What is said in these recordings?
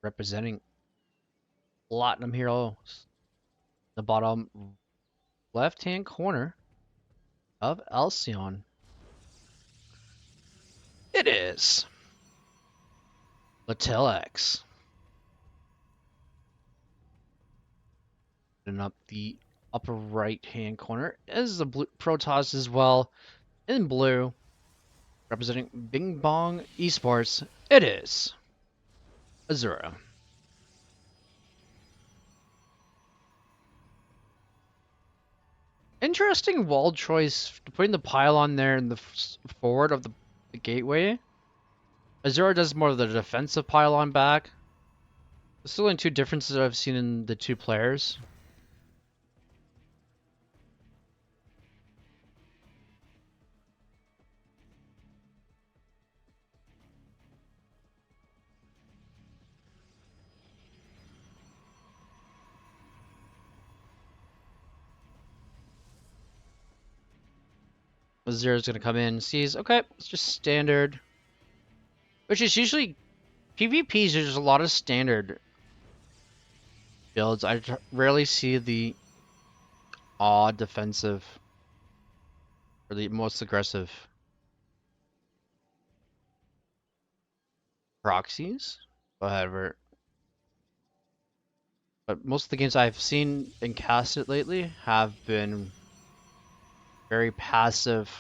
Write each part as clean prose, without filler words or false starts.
representing Platinum Heroes. The bottom left-hand corner of Alcyon. It is LetaleX. And up the upper right-hand corner is the blue Protoss as well in blue, representing Bing Bong Esports. It is Azura. Interesting wall choice, putting the pylon there in the forward of the gateway. Azura does more of the defensive pylon back. There's still only two differences I've seen in the two players. Azura's gonna come in, sees, okay, it's just standard. Which is usually, PvPs, there's a lot of standard builds. I rarely see the odd defensive or the most aggressive proxies. However, but most of the games I've seen and casted lately have been very passive,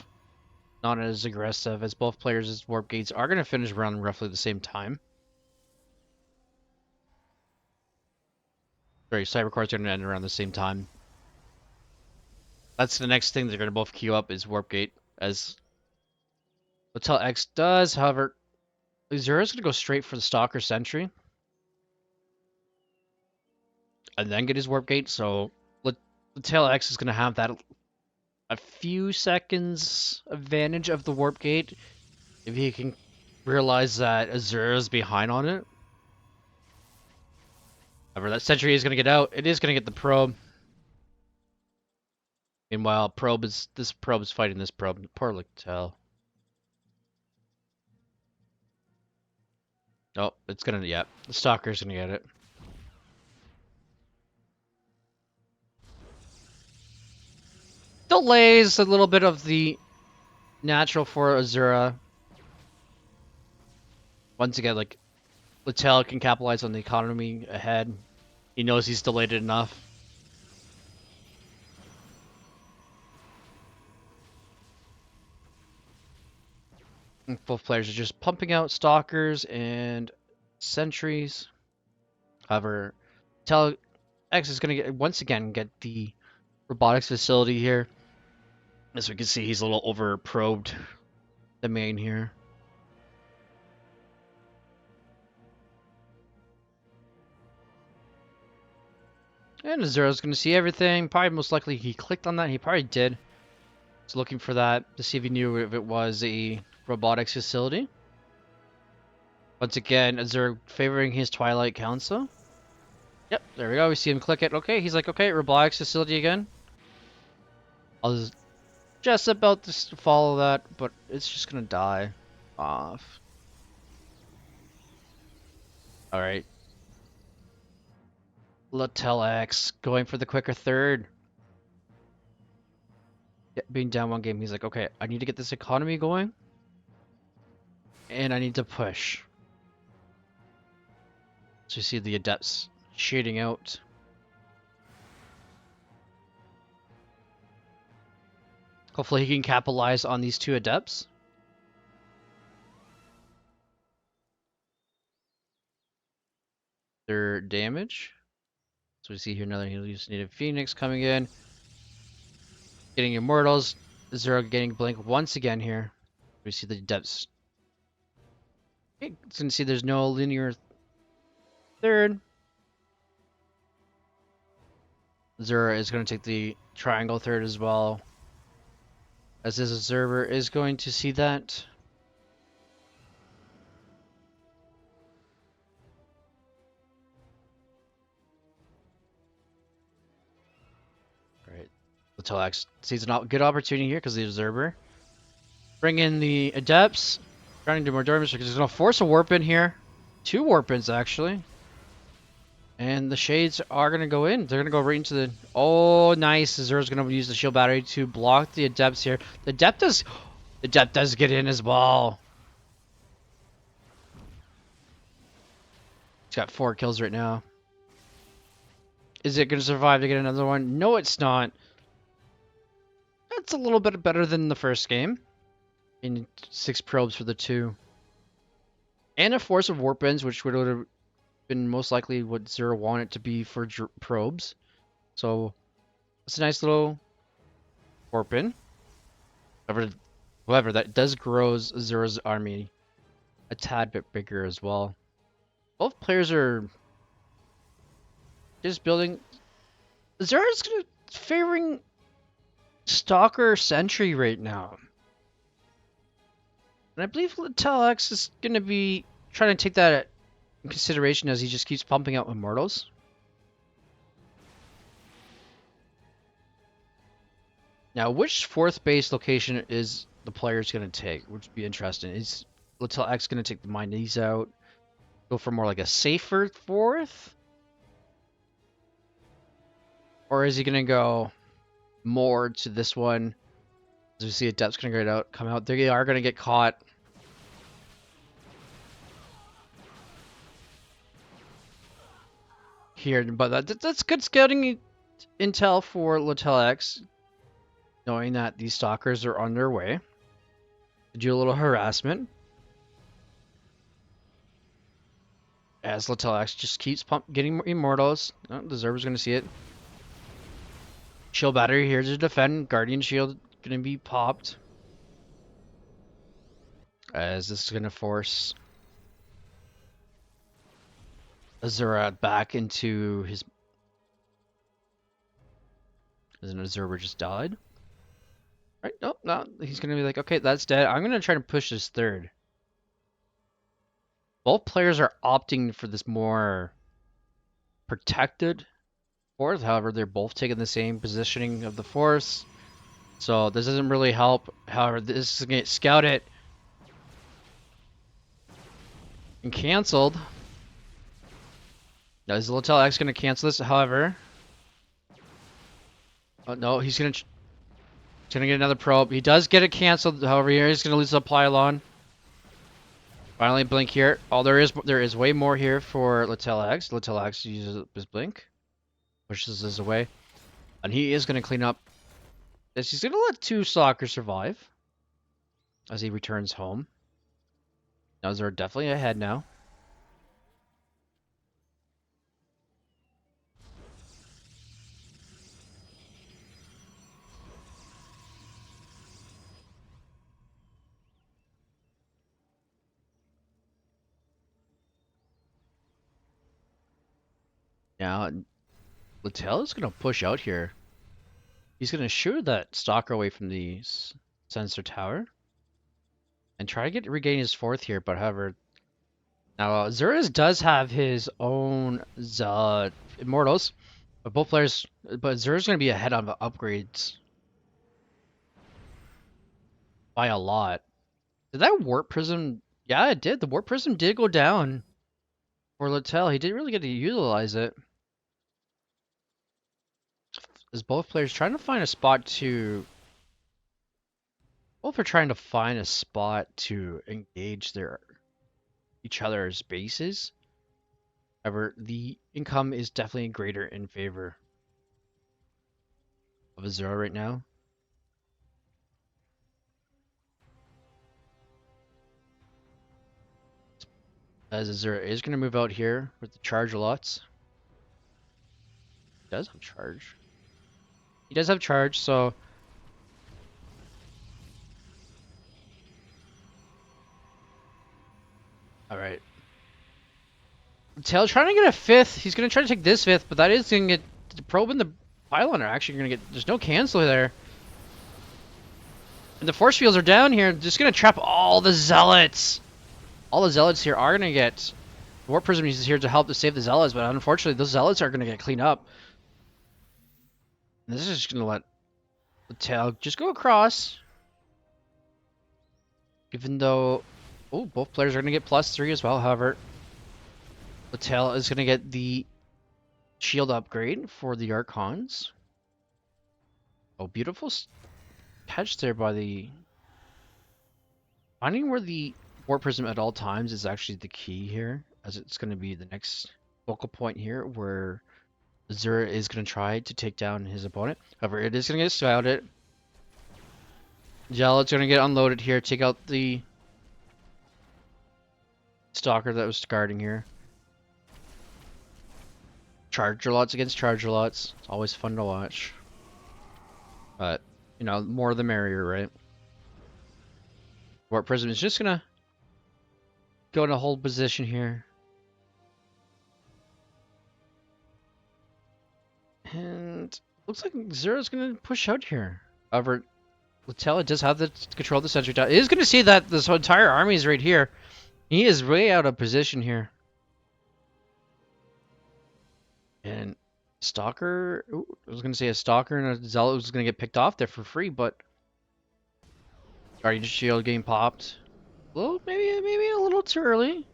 not as aggressive, as both players' warp gates are going to finish around roughly the same time. Sorry, Cybercore's going to end around the same time. That's the next thing they're going to both queue up is warp gate, as LetaleX does. However, Azura's going to go straight for the Stalker Sentry and then get his warp gate, so LetaleX is going to have that a few seconds advantage of the warp gate if he can realize that Azura's behind on it. However, that sentry is going to get out. It is going to get the probe. Meanwhile, this probe is fighting this probe. Poor Letale. Oh, it's gonna, yeah. The Stalker's gonna get it. Delays a little bit of the natural for Azura. Once again, like, Letale can capitalize on the economy ahead. He knows he's delayed it enough. And both players are just pumping out Stalkers and Sentries. However, LetaleX is going to once again get the robotics facility here. As we can see, he's a little over probed the main here. And Azura's going to see everything. Probably most likely he clicked on that. He probably did. He's looking for that to see if he knew if it was a robotics facility. Once again, Azura favoring his Twilight Council. Yep, there we go. We see him click it. Okay, he's like, okay, robotics facility again. I was just about to follow that, but it's just going to die off. Alright. LetaleX going for the quicker third. Yeah, being down one game, he's like, okay, I need to get this economy going. And I need to push. So you see the adepts shading out. Hopefully he can capitalize on these two adepts. Their damage. So we see here another hallucinated Phoenix coming in. Getting Immortals. Azura getting Blink once again here. We see the depths. Okay, so you can see there's no linear third. Azura is going to take the triangle third as well. As this observer is going to see that. Alright. LetaleX sees a good opportunity here because the observer. Bring in the adepts. Trying to do more damage because he's going to force a warp in here. 2 warp ins actually. And the shades are going to go in. They're going to go right into the... Oh, nice. Azura's going to use the shield battery to block the adepts here. The adept does... The adept does get in as well. He's got 4 kills right now. Is it going to survive to get another one? No, it's not. That's a little bit better than the first game. In 6 probes for the 2. And a force of warp ends, which would have been most likely what Zero wanted to be for probes. So, it's a nice little warp in. However, that does grow Zero's army a tad bit bigger as well. Both players are just building. Zera's favoring Stalker Sentry right now. And I believe LetaleX is going to be trying to take that in consideration as he just keeps pumping out Immortals. Now, which 4th base location is the player's going to take? Which would be interesting. Is LetaleX going to take the Mineys out? Go for more like a safer 4th? Or is he going to go more to this one? As we see Adept's going to come out. They are going to get caught. Here, but that's good scouting intel for LetaleX, knowing that these stalkers are on their way. Do a little harassment. As LetaleX just keeps getting Immortals. Oh, the Zerber's going to see it. Shield battery here to defend. Guardian shield going to be popped. As this is going to force Azura back into his... As an Azura just died. Right? Nope, no. He's going to be like, okay, that's dead. I'm going to try to push this 3rd. Both players are opting for this more protected 4th. However, they're both taking the same positioning of the force. So this doesn't really help. However, this is going to get scouted and canceled. Now, is LetaleX going to cancel this? However, oh no, he's going to get another probe. He does get it canceled. However, here he's going to lose the pylon. Finally, blink here. Oh, there is way more here for LetaleX. LetaleX uses his blink, pushes this away, and he is going to clean up. He's going to let 2 stalkers survive as he returns home. Now they're definitely ahead now. Now, Letale is going to push out here. He's going to shoot that stalker away from the sensor tower and try to regain his 4th here. But however, now Zurus does have his own Immortals, but both players, but Zura's going to be ahead on the upgrades by a lot. Did that Warp Prism? Yeah, it did. The Warp Prism did go down for Letale. He didn't really get to utilize it. As both players trying to find a spot to... Both are trying to find a spot to engage each other's bases. However, the income is definitely greater in favor of Azura right now. As Azura is going to move out here with the charge lots. He does have charge. He does have charge, so... Alright. Tail trying to get a 5th. He's going to try to take this 5th, but that is going to get... The probe and the pylon are actually going to get... There's no cancel there. And the force fields are down here. Just going to trap all the zealots. All the zealots here are going to get... The Warp Prism is here to help to save the zealots, but unfortunately those zealots are going to get cleaned up. And this is just going to let the tail just go across. Even though... Oh, both players are going to get +3 as well. However, the tail is going to get the shield upgrade for the Archons. Oh, beautiful catch there by the... Finding where the Warp Prism at all times is actually the key here, as it's going to be the next focal point here, where Azura is going to try to take down his opponent. However, it is going to get scouted. Zealot's going to get unloaded here, take out the Stalker that was guarding here. Charger lots against Charger lots. It's always fun to watch. But, you know, more the merrier, right? Warp Prism is just going to go in a hold position here. And looks like Zero's going to push out here. However, LetaleX does have the control of the sentry tower. It is going to see that this entire army is right here. He is way out of position here. And Stalker, ooh, I was going to say a Stalker and a Zealot was going to get picked off there for free, but Guardian Shield getting popped. Well, maybe a little too early.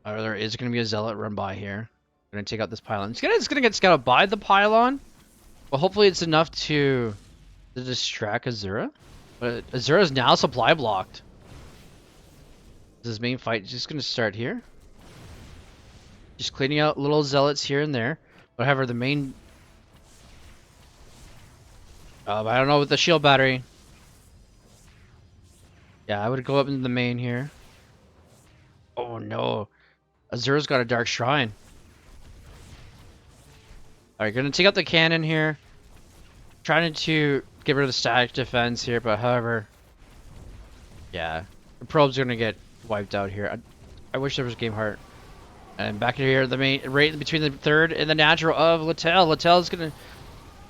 There is going to be a Zealot run by here. Going to take out this pylon. It's going to get scouted by the pylon, but hopefully it's enough to distract Azura. But Azura is now supply blocked. This main fight is just going to start here. Just cleaning out little Zealots here and there. But however, the main... I don't know with the shield battery. Yeah, I would go up into the main here. Oh no. Azura's got a Dark Shrine. Alright, gonna take out the cannon here. Trying to get rid of the static defense here, but however... Yeah, the probe's gonna get wiped out here. I wish there was Game Heart. And back here, the main, right between the third and the natural of LetaleX. LetaleX's gonna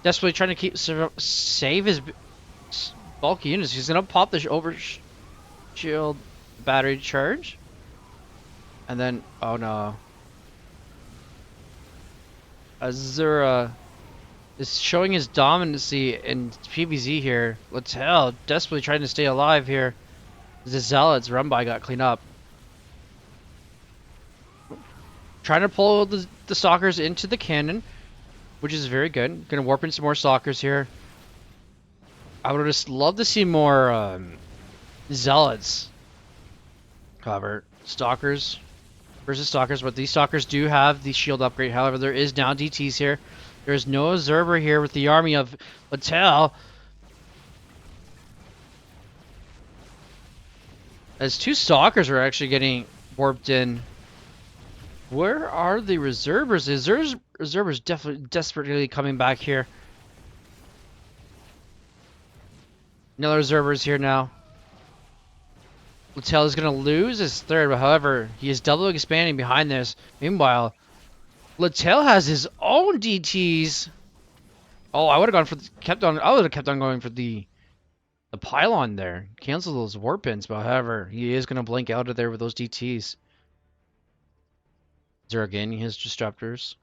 desperately trying to save his bulky units. He's gonna pop the shield battery charge. And then, oh no. Azura is showing his dominancy in PvZ here. LetaleX desperately trying to stay alive here. The Zealots run by got cleaned up. Trying to pull the Stalkers into the cannon, which is very good. Gonna warp in some more Stalkers here. I would just love to see more Zealots. However, Stalkers versus Stalkers, but these Stalkers do have the shield upgrade. However, there is now DTs here. There is no Observer here with the army of LetaleX. As two Stalkers are actually getting warped in. Where are the Reservers? Reservers definitely desperately coming back here. Another Reservers here now. LetaleX is going to lose his third, but however, he is double expanding behind this. Meanwhile, LetaleX has his own DTs. Oh, I would have gone for I would have kept on going for the pylon there. Cancel those warp ins, but however, he is going to blink out of there with those DTs. Azura gaining his disruptors.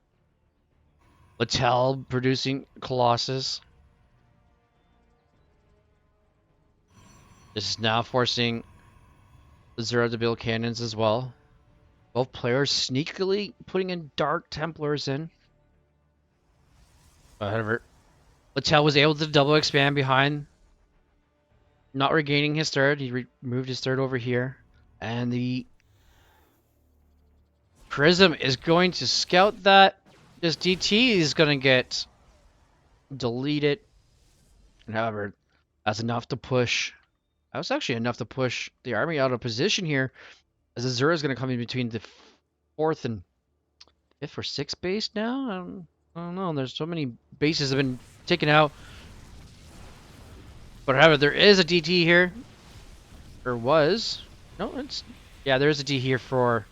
LetaleX producing Colossus. This is now forcing Azura to build cannons as well. Both players sneakily putting in Dark Templars in. However, LetaleX was able to double expand behind. Not regaining his third. He removed his third over here. And the Prism is going to scout that. This DT is going to get deleted. And however, that's enough to push. That was actually enough to push the army out of position here. As Azura is going to come in between the 4th and 5th or 6th base now. I don't know. There's so many bases have been taken out. But however, there is a DT here. Or was. No, it's... Yeah, there is a D here for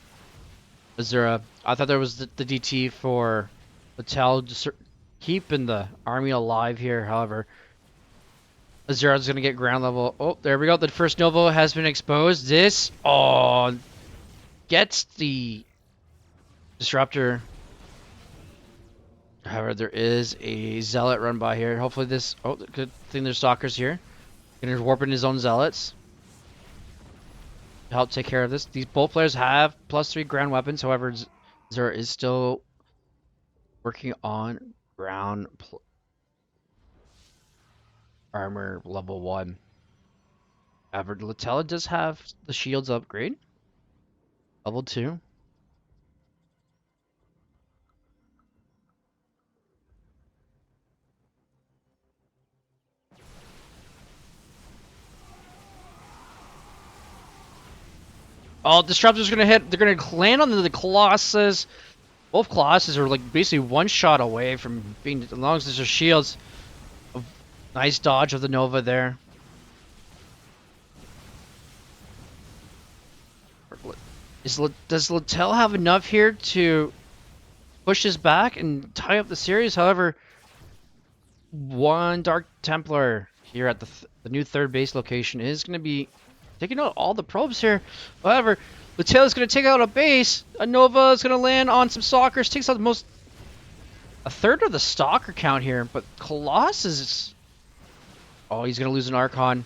Azura. I thought there was the DT for LetaleX just keeping the army alive here. However, Azura's going to get ground level. Oh, there we go. The first Nova has been exposed. This, oh, gets the disruptor. However, there is a Zealot run by here. Hopefully this, oh, good thing there's Stalkers here. Gonna warp in his own Zealots. help take care of this. These both players have +3 ground weapons. However, Azura is still working on ground armor level 1. However, Letale does have the shields upgrade. Level 2. Oh, Disruptor's gonna hit. They're gonna land on the Colossus. Both Colossus are like basically one shot away from being, as long as there's shields. Nice dodge of the Nova there. Does Letale have enough here to push this back and tie up the series? However, one Dark Templar here at the new third base location is going to be taking out all the probes here. However, Letale is going to take out a base. A Nova is going to land on some stalkers. Takes out a third of the stalker count here. But Colossus is... Oh, he's going to lose an Archon.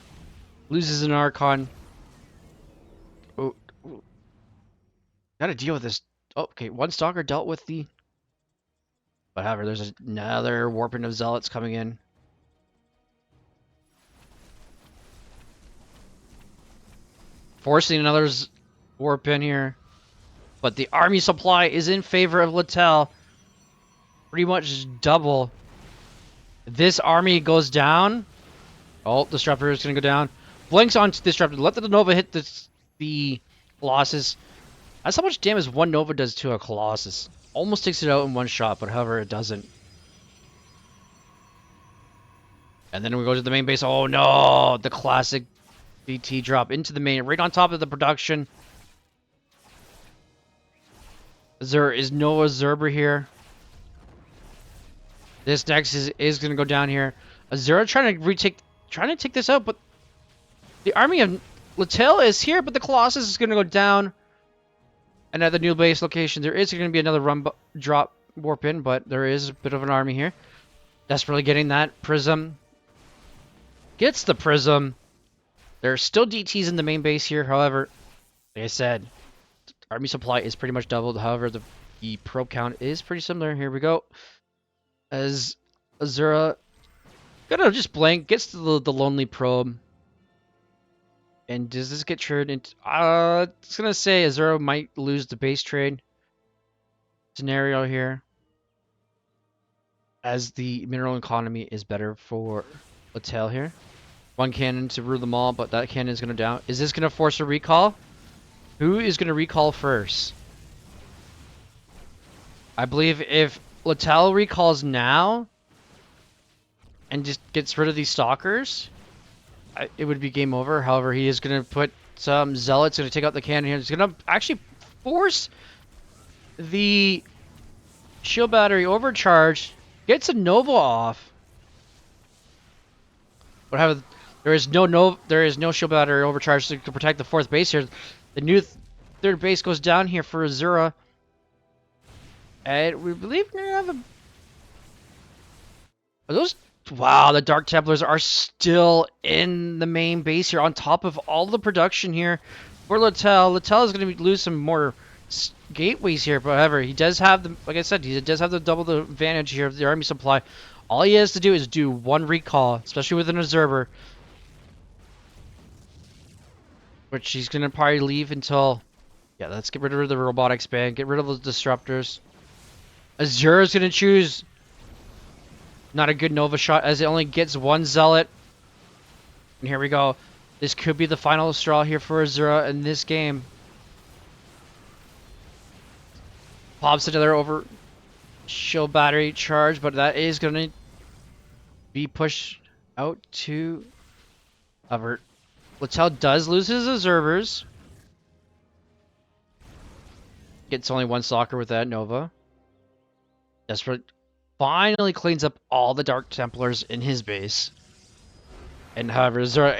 Loses an Archon. Oh, gotta deal with this. Oh, okay, one stalker dealt with the... Whatever, there's another warping of Zealots coming in. Forcing another warp in here. But the army supply is in favor of Letale. Pretty much double. This army goes down. Oh, Disruptor is going to go down. Blinks on Disruptor. Let the Nova hit the Colossus. That's how much damage one Nova does to a Colossus. Almost takes it out in one shot, but however, it doesn't. And then we go to the main base. Oh no! The classic BT drop into the main, right on top of the production. There is no Azura here. This next is going to go down here. Azura trying to take this out, but the army of Letale is here, but the Colossus is going to go down. And at the new base location, there is going to be another drop warp in, but there is a bit of an army here. Desperately getting that prism. Gets the prism. There's still DTs in the main base here. However, like I said, army supply is pretty much doubled. However, the probe count is pretty similar. Here we go. As Azura gonna just blank, gets to the lonely probe. And does this get turned into... it's gonna say Azura might lose the base trade scenario here, as the mineral economy is better for Letale here. One cannon to rule them all, but that cannon is gonna down. Is this gonna force a recall? Who is gonna recall first? I believe if Letale recalls now and just gets rid of these stalkers, it would be game over. However, he is going to put some Zealots, going to take out the cannon here. He's going to actually force the shield battery overcharge. Gets a Nova off. But there is no shield battery overcharge to protect the fourth base here. The new third base goes down here for Azura. And we believe we're going to have Are those... Wow, the Dark Templars are still in the main base here, on top of all the production here for Letale. Letale is going to lose some more gateways here, but however, he does have the, like I said, he does have the double the advantage here of the army supply. All he has to do is do one recall, especially with an observer, which he's going to probably leave until... Yeah, let's get rid of the robotics band, get rid of those disruptors. Azura is going to choose... Not a good Nova shot, as it only gets one Zealot. And here we go. This could be the final straw here for Azura in this game. Pops another over shield battery charge, but that is going to be pushed out to avert. Letale does lose his observers. Gets only one stalker with that Nova. Desperate. Finally cleans up all the Dark Templars in his base. And however, Azura